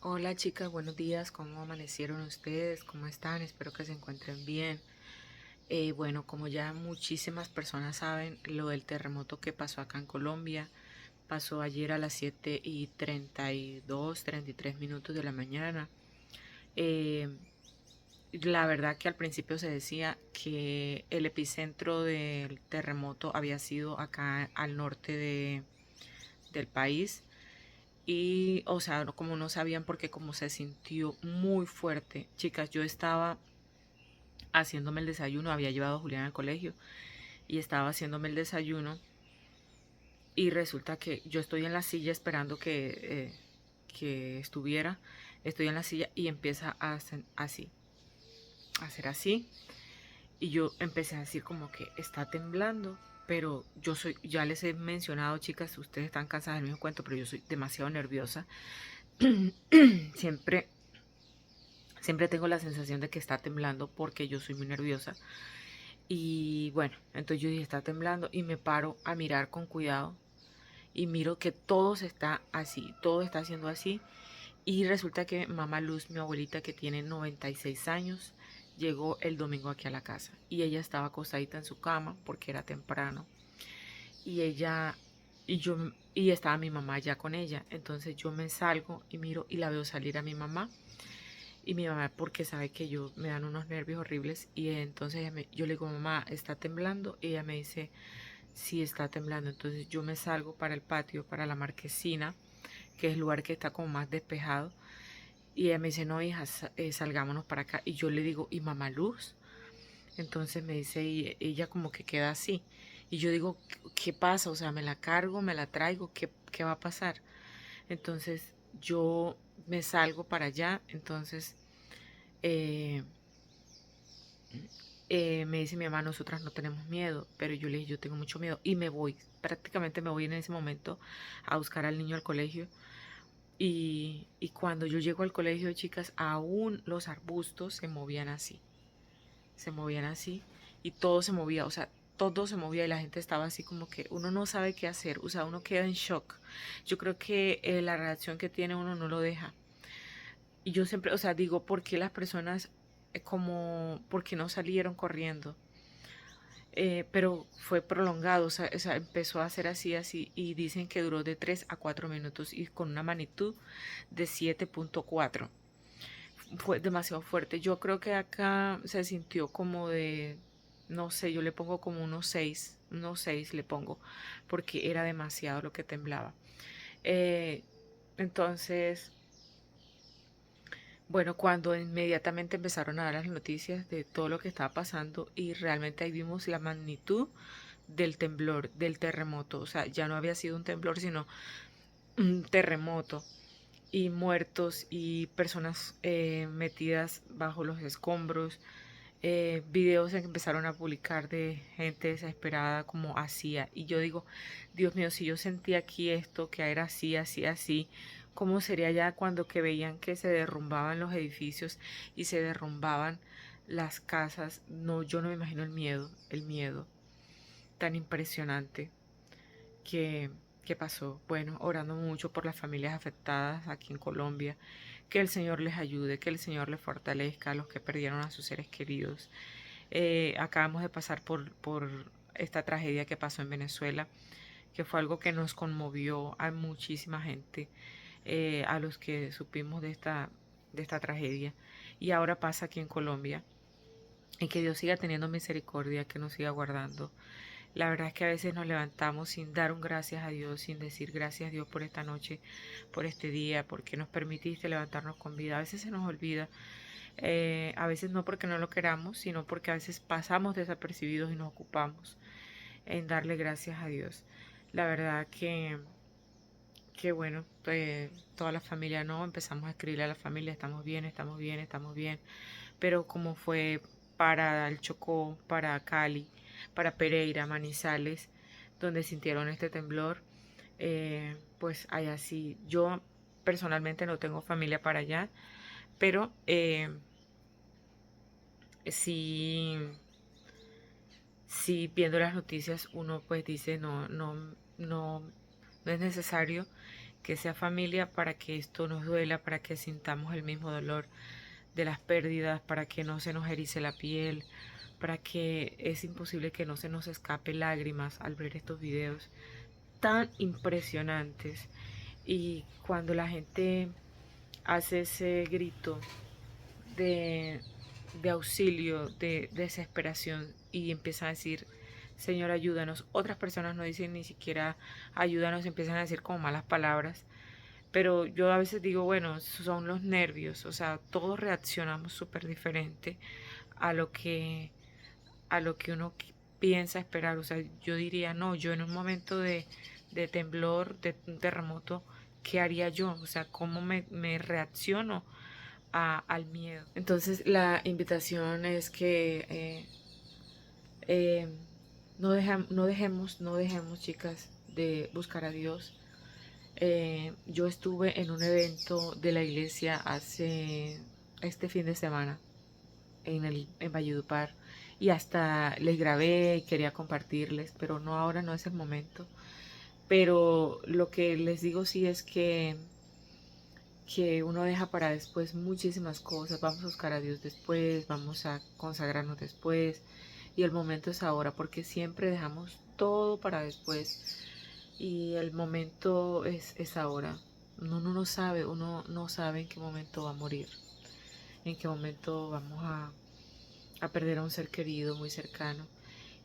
Hola chicas, buenos días, ¿cómo amanecieron ustedes? ¿Cómo están? Espero que se encuentren bien. Bueno, como ya muchísimas personas saben, lo del terremoto que pasó acá en Colombia, pasó ayer a las 7:32, 33 minutos de la mañana. Eh, la verdad que al principio se decía que el epicentro del terremoto había sido acá al norte del país. Y, o sea, como no sabían porque como se sintió muy fuerte. Chicas, yo estaba haciéndome el desayuno, había llevado a Julián al colegio y estaba haciéndome el desayuno y resulta que yo estoy en la silla esperando que estuviera, estoy en la silla y empieza a hacer así y yo empecé a decir como que está temblando, pero yo soy, ya les he mencionado chicas, ustedes están cansadas del mismo cuento, pero yo soy demasiado nerviosa. siempre Siempre tengo la sensación de que está temblando porque yo soy muy nerviosa. Y bueno, entonces yo dije, está temblando y me paro a mirar con cuidado y miro que todo se está así, todo está haciendo así. Y resulta que mamá Luz, mi abuelita que tiene 96 años, llegó el domingo aquí a la casa y ella estaba acostadita en su cama porque era temprano y ella y estaba mi mamá ya con ella. Entonces yo me salgo y miro y la veo salir a mi mamá. Y mi mamá, porque sabe que yo me dan unos nervios horribles, y entonces yo le digo, mamá, ¿está temblando? Y ella me dice, sí, está temblando. Entonces yo me salgo para el patio, para la marquesina, que es el lugar que está como más despejado. Y ella me dice, no, hija, salgámonos para acá. Y yo le digo, ¿y mamá Luz? Entonces me dice, y ella como que queda así. Y yo digo, ¿qué pasa? O sea, ¿me la cargo, me la traigo? ¿Qué va a pasar? Entonces yo me salgo para allá. Entonces eh, me dice mi mamá, nosotras no tenemos miedo, pero yo le dije, yo tengo mucho miedo y me voy, prácticamente me voy en ese momento a buscar al niño al colegio. Y cuando yo llego al colegio, chicas, aún los arbustos se movían así y todo se movía, o sea, todo se movía y la gente estaba así como que uno no sabe qué hacer, o sea, uno queda en shock. Yo creo que la reacción que tiene uno no lo deja. Y yo siempre, o sea, digo, ¿por qué las personas por qué no salieron corriendo? Pero fue prolongado, o sea, empezó a hacer así, así, y dicen que duró de 3 a 4 minutos y con una magnitud de 7.4. Fue demasiado fuerte. Yo creo que acá se sintió como de, no sé, yo le pongo como unos 6 le pongo, porque era demasiado lo que temblaba. Eh, entonces, bueno, cuando inmediatamente empezaron a dar las noticias de todo lo que estaba pasando y realmente ahí vimos la magnitud del temblor, del terremoto, o sea, ya no había sido un temblor, sino un terremoto y muertos y personas metidas bajo los escombros, videos que empezaron a publicar de gente desesperada como hacía. Y yo digo, Dios mío, si yo sentía aquí esto, que era así, así, así, ¿cómo sería ya cuando que veían que se derrumbaban los edificios y se derrumbaban las casas? No, yo no me imagino el miedo tan impresionante que, que pasó. Bueno, orando mucho por las familias afectadas aquí en Colombia, que el Señor les ayude, que el Señor les fortalezca a los que perdieron a sus seres queridos. Acabamos de pasar por esta tragedia que pasó en Venezuela, que fue algo que nos conmovió a muchísima gente, a los que supimos de esta tragedia. Y ahora pasa aquí en Colombia. Y que Dios siga teniendo misericordia, que nos siga guardando. La verdad es que a veces nos levantamos sin dar un gracias a Dios, sin decir gracias a Dios por esta noche, por este día, porque nos permitiste levantarnos con vida. A veces se nos olvida, a veces no porque no lo queramos, sino porque a veces pasamos desapercibidos y nos ocupamos en darle gracias a Dios. La verdad que bueno, toda la familia no, empezamos a escribirle a la familia, estamos bien, estamos bien, estamos bien, pero como fue para el Chocó, para Cali, para Pereira, Manizales, donde sintieron este temblor, pues allá sí, yo personalmente no tengo familia para allá, pero sí, sí viendo las noticias uno pues dice no, no, no, no es necesario que sea familia para que esto nos duela, para que sintamos el mismo dolor de las pérdidas, para que no se nos erice la piel, para que es imposible que no se nos escape lágrimas al ver estos videos tan impresionantes. Y cuando la gente hace ese grito de, de auxilio, de desesperación y empieza a decir, Señor, ayúdanos. Otras personas no dicen ni siquiera ayúdanos, empiezan a decir como malas palabras. Pero yo a veces digo, bueno, son los nervios, o sea, todos reaccionamos súper diferente a lo que, a lo que uno piensa esperar. O sea, yo diría, no, yo en un momento de temblor, de un terremoto, ¿qué haría yo? O sea, ¿cómo me reacciono al miedo? Entonces, la invitación es que eh, no dejemos, chicas, de buscar a Dios. Yo estuve en un evento de la iglesia este fin de semana en Valledupar y hasta les grabé y quería compartirles, pero no, ahora no es el momento. Pero lo que les digo sí es que uno deja para después muchísimas cosas. Vamos a buscar a Dios después, vamos a consagrarnos después, y el momento es ahora, porque siempre dejamos todo para después y el momento es ahora. Uno no sabe en qué momento va a morir, en qué momento vamos a perder a un ser querido muy cercano.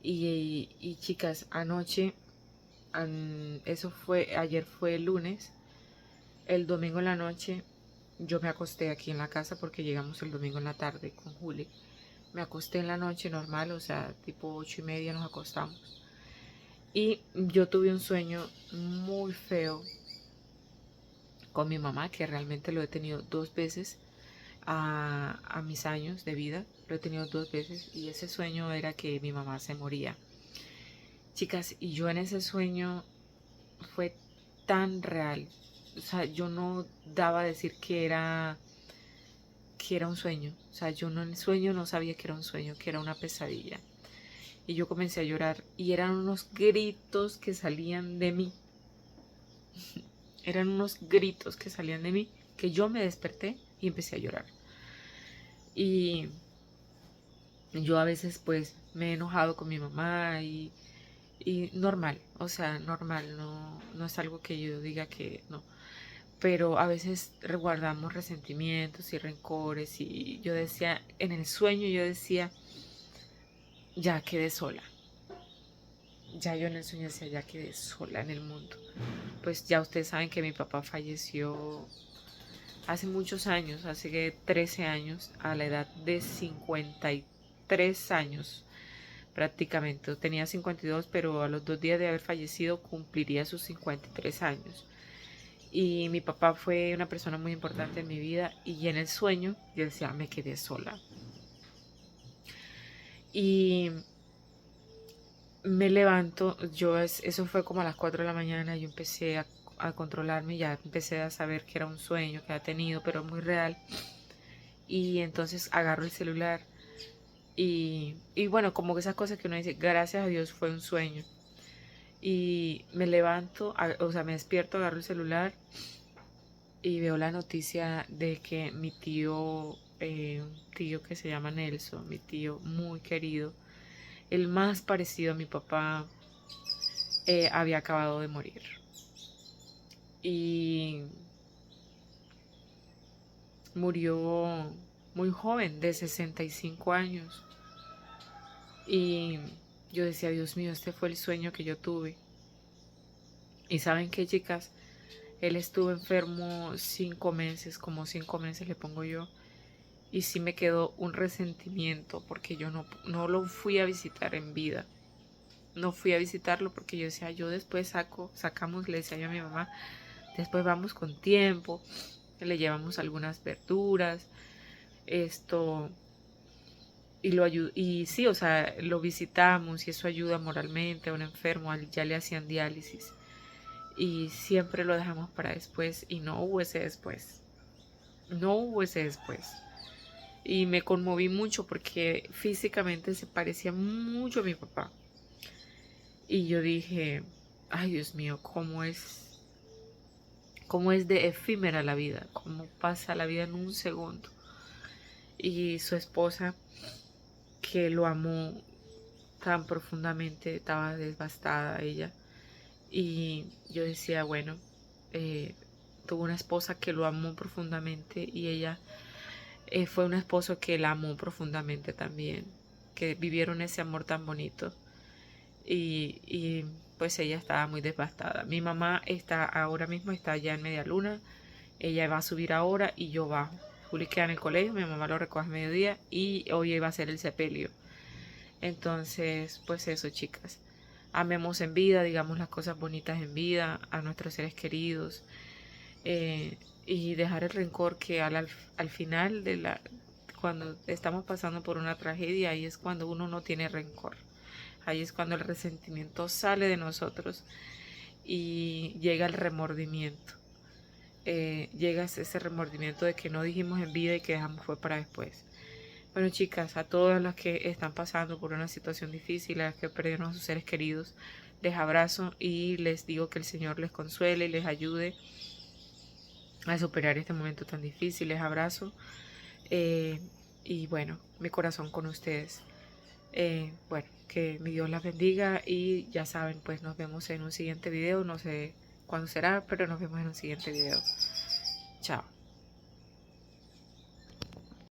Y chicas, anoche, ayer fue el lunes, el domingo en la noche yo me acosté aquí en la casa porque llegamos el domingo en la tarde con Juli. Me acosté en la noche normal, o sea, tipo 8:30 nos acostamos. Y yo tuve un sueño muy feo con mi mamá, que realmente lo he tenido 2 veces a mis años de vida. Lo he tenido 2 veces y ese sueño era que mi mamá se moría. Chicas, y yo en ese sueño fue tan real. O sea, yo no daba a decir que era un sueño. O sea, yo no en el sueño no sabía que era un sueño, que era una pesadilla. Y yo comencé a llorar y eran unos gritos que salían de mí. Eran unos gritos que salían de mí, que yo me desperté y empecé a llorar. Y yo a veces pues me he enojado con mi mamá y normal, o sea, normal, no es algo que yo diga que no. Pero a veces guardamos resentimientos y rencores y yo decía, en el sueño yo decía, ya quedé sola. Ya yo en el sueño decía, ya quedé sola en el mundo. Pues ya ustedes saben que mi papá falleció hace muchos años, hace que 13 años, a la edad de 53 años prácticamente. Tenía 52, pero a los 2 días de haber fallecido cumpliría sus 53 años. Y mi papá fue una persona muy importante en mi vida y en el sueño yo decía, me quedé sola. Y me levanto, eso fue como a las 4 de la mañana, yo empecé a controlarme, ya empecé a saber que era un sueño que había tenido, pero muy real. Y entonces agarro el celular y bueno, como que esas cosas que uno dice, gracias a Dios fue un sueño. Y me levanto, o sea, me despierto, agarro el celular y veo la noticia de que mi tío, un tío que se llama Nelson, mi tío muy querido, el más parecido a mi papá, había acabado de morir. Y murió muy joven, de 65 años. Y yo decía, Dios mío, este fue el sueño que yo tuve. Y saben qué, chicas, él estuvo enfermo 5 meses, como 5 meses le pongo yo. Y sí me quedó un resentimiento porque yo no lo fui a visitar en vida. No fui a visitarlo porque yo decía, yo después sacamos, le decía yo a mi mamá, después vamos con tiempo, le llevamos algunas verduras, esto, y sí, o sea, lo visitamos y eso ayuda moralmente a un enfermo, ya le hacían diálisis. Y siempre lo dejamos para después y no hubo ese después. No hubo ese después. Y me conmoví mucho porque físicamente se parecía mucho a mi papá. Y yo dije, ay Dios mío, cómo es de efímera la vida, cómo pasa la vida en un segundo. Y su esposa, que lo amó tan profundamente, estaba devastada ella. Y yo decía, bueno, tuvo una esposa que lo amó profundamente y ella fue un esposo que la amó profundamente también, que vivieron ese amor tan bonito. Y pues ella estaba muy devastada. Mi mamá está ahora mismo, está allá en Media Luna, ella va a subir ahora y yo bajo. Juli queda en el colegio, mi mamá lo recoge a mediodía y hoy iba a ser el sepelio. Entonces, pues eso, chicas. Amemos en vida, digamos las cosas bonitas en vida, a nuestros seres queridos. Y dejar el rencor que al final cuando estamos pasando por una tragedia, ahí es cuando uno no tiene rencor. Ahí es cuando el resentimiento sale de nosotros y llega el remordimiento. Llega ese remordimiento de que no dijimos en vida y que dejamos fue para después. Bueno, chicas, a todas las que están pasando por una situación difícil, a las que perdieron a sus seres queridos, les abrazo y les digo que el Señor les consuele y les ayude a superar este momento tan difícil. Les abrazo eh, y bueno, mi corazón con ustedes. Bueno, que mi Dios las bendiga y ya saben, pues nos vemos en un siguiente video. No sé cuándo será, pero nos vemos en un siguiente video. Chao.